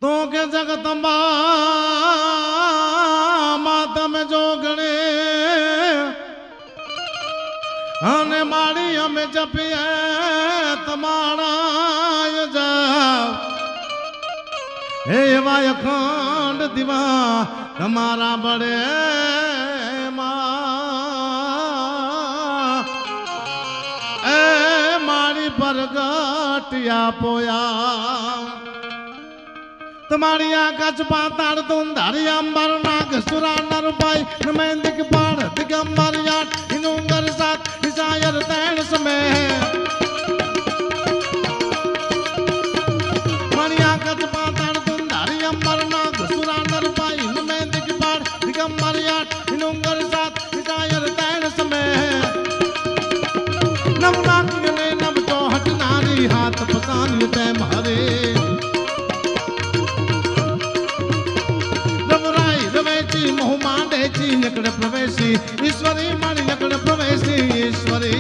तो के जगदम्बा माता में जोगणे आने माड़ी हमें जपिए तमारा जा हे वाय खंड दिवा तमारा बड़े मारी परगटिया पोया तुम्हारी आकाश पाताड़ तुम धारी अंबर नाग सुरा नर पाई नमेंद की पाड़ दिगंबर याट हिनुंगर साथ ईसायर तैन समय तुम्हारी आकाश पाताड़ तुम धारी अंबर नाग सुरा नर पाई नमेंद की पाड़ दिगंबर याट हिनुंगर साथ ईसायर तैन समय नव नाग ने नव चौहट नारी हाथ पसान तय मारे मोहमांडेची नकड़ प्रवेशी ईश्वरी मारी नकड़ प्रवेशी ईश्वरी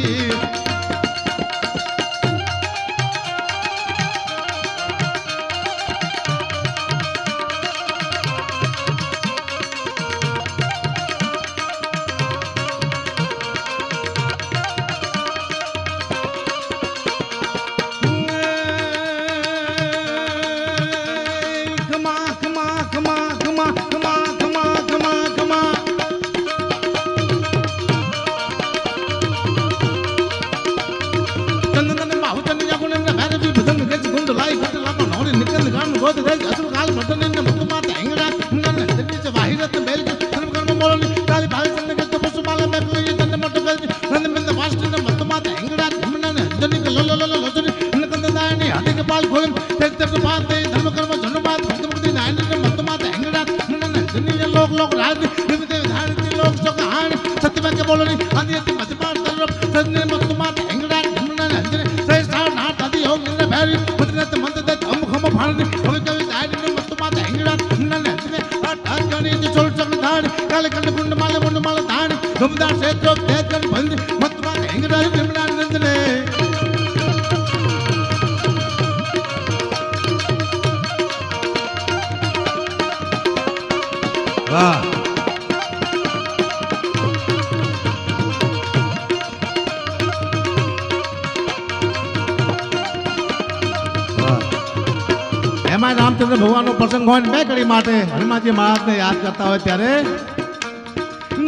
रामचंद्र भगवान नो प्रसंग हो मैं कड़ी माटे हनुमान जी महाराज ने याद करता हो त्यारे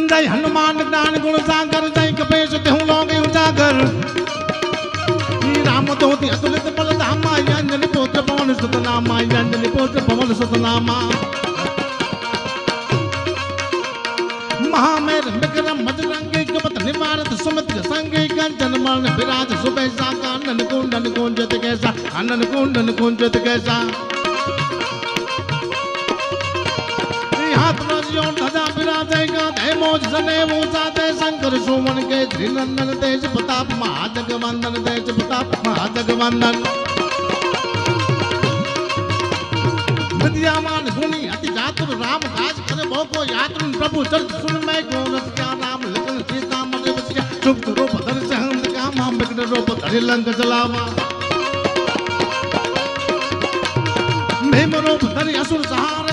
जय हनुमान ज्ञान गुण सागर जय कपीश तेहु लोग उजागर राम दोति अतुलित बल धामा अंजलि पुत्र पवन सुत नामा अंजलि पुत्र पवन सुत नामा महामेर विक्रम बजरंगी कपत निवारत सुमति संगी कंचन मरण विराज सुबेसा कानन कुंडन कुंजत कैसा आनन कुंडन कुंजत कैसा ध्वजा विराजेगा दय मोज सने मूसा जय शंकर सुमन के त्रिनंदन तेज प्रताप महाजगवंदन तेज प्रताप महाजगवंदन विद्यामान गुणी अति चातुर राम काज करे बहु को यातुर प्रभु चरित सुन मैं को रस क्या राम लखन सीता मन बसिया सुख रूप धरि सहम काम हम विकट रूप धरि लंक जलावा भीम रूप धरि असुर सहारे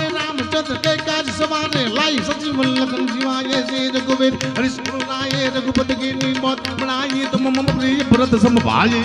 के काज सवारे लाई सचिव लखन जीवाये से रघुवीर हरि सुराये रघुपति की मौत बनाई तुम मम प्रिय भरत सम भाई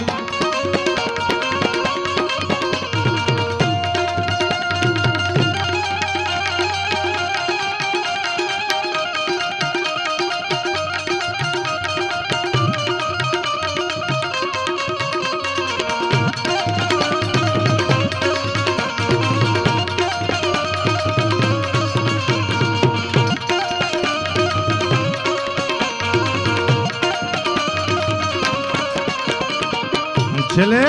चले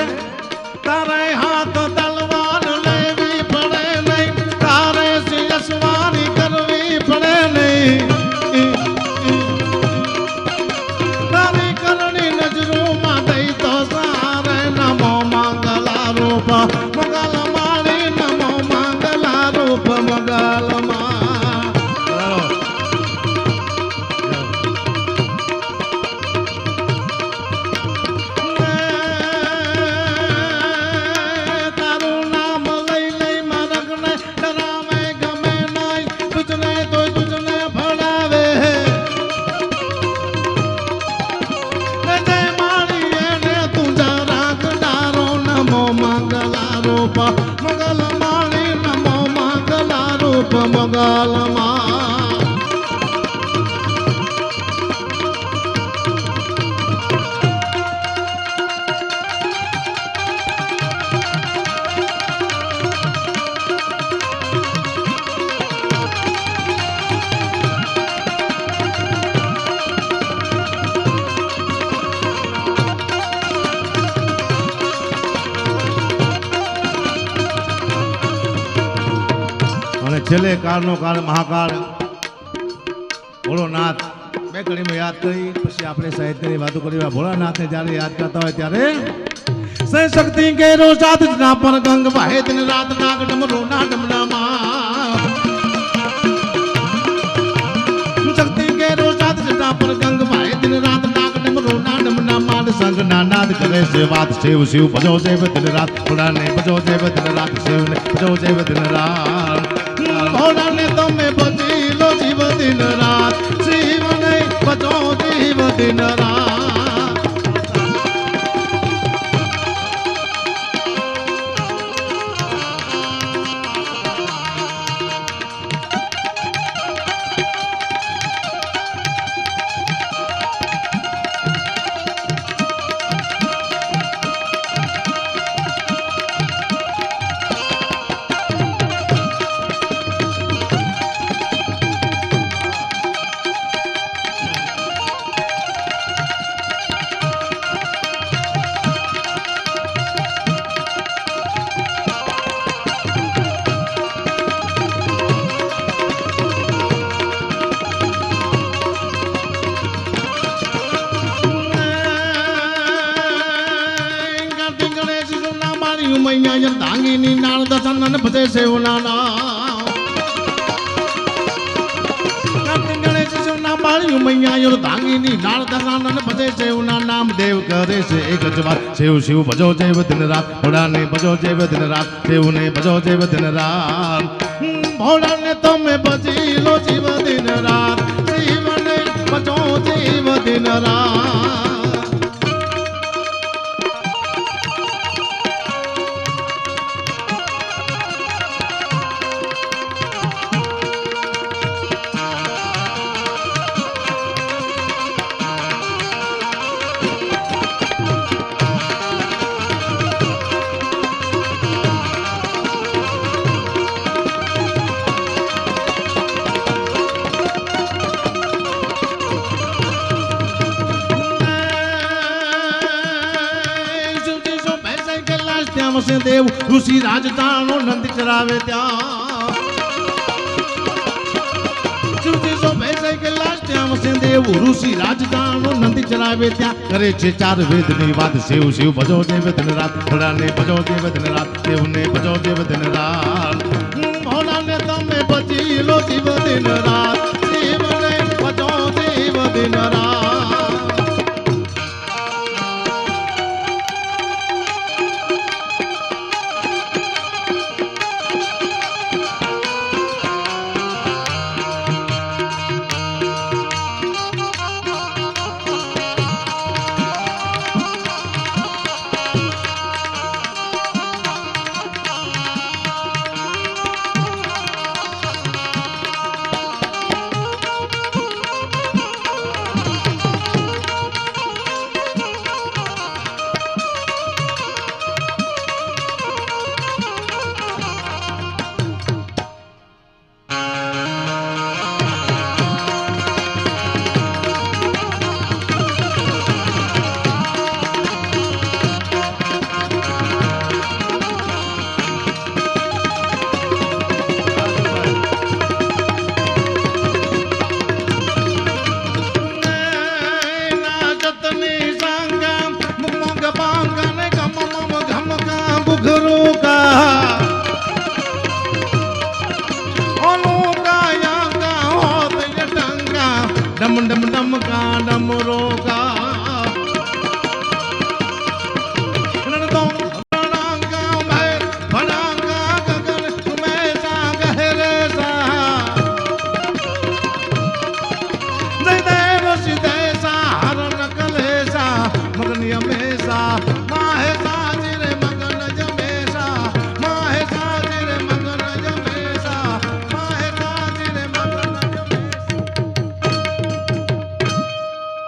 तारे हाथ तलवार लेवी पड़े नहीं तारे से यशवारी करवी पड़े नहीं तारी करनी नजरों माते तो सारे नमो मंगला रूप मंगल मारी नमो मंगला रूप मंगल गालमा छेले काल नो काल महाकाल भोळोनाथ બે ઘડીમાં યાદ કરી પછી આપણે સાહિત્યની વાતો કરી ભોળાનાથને જ્યારે યાદ કરતા હોય ત્યારે સે શક્તિ કેરો સાત ના પર ગંગ વાહે દિન રાત નાગ ડમરો ના ડમડામાં શક્તિ કેરો સાત ના પર ગંગ વાહે દિન રાત નાગ ડમરો ના ડમડામાં સંગ ના નાદ કરે છે વાત શિવ શિવ ભજો દેવ દિન રાત ભોળાને ભજો દેવ દિન રાત શિવને ભજો દેવ દિન રાત भोला ने तुम्हें बची लो जीव दिन रात शिव ने बचो जीव दिन रात मैया धांगी नाल दसन भजे सेवनाना गणेश शिवना बाळी मैया धांगी नाल दसन भजे सेवना नाम देव करे से एक जवाब शिव शिव भजो देव दिन रात भोला ने भजो देव दिन रात शिव ने भजो देव दिन रात भोला ने तुम्हें बची लो जीव दिन रात शिव ने भजो देव दिन रात से देव ऋषि राजदानो नंद चरावे त्या सो भैसे के लाश त्याम से देव ऋषि राजदानो नंद चरावे त्या करे छे चार वेद नी बात शिव शिव भजो देव दिन रात भोला ने भजो देव दिन रात शिव ने भजो देव दिन रात भोला ने तमे बची लो जीव दिन रात शिव ने भजो देव दिन रात डम डम डम का डम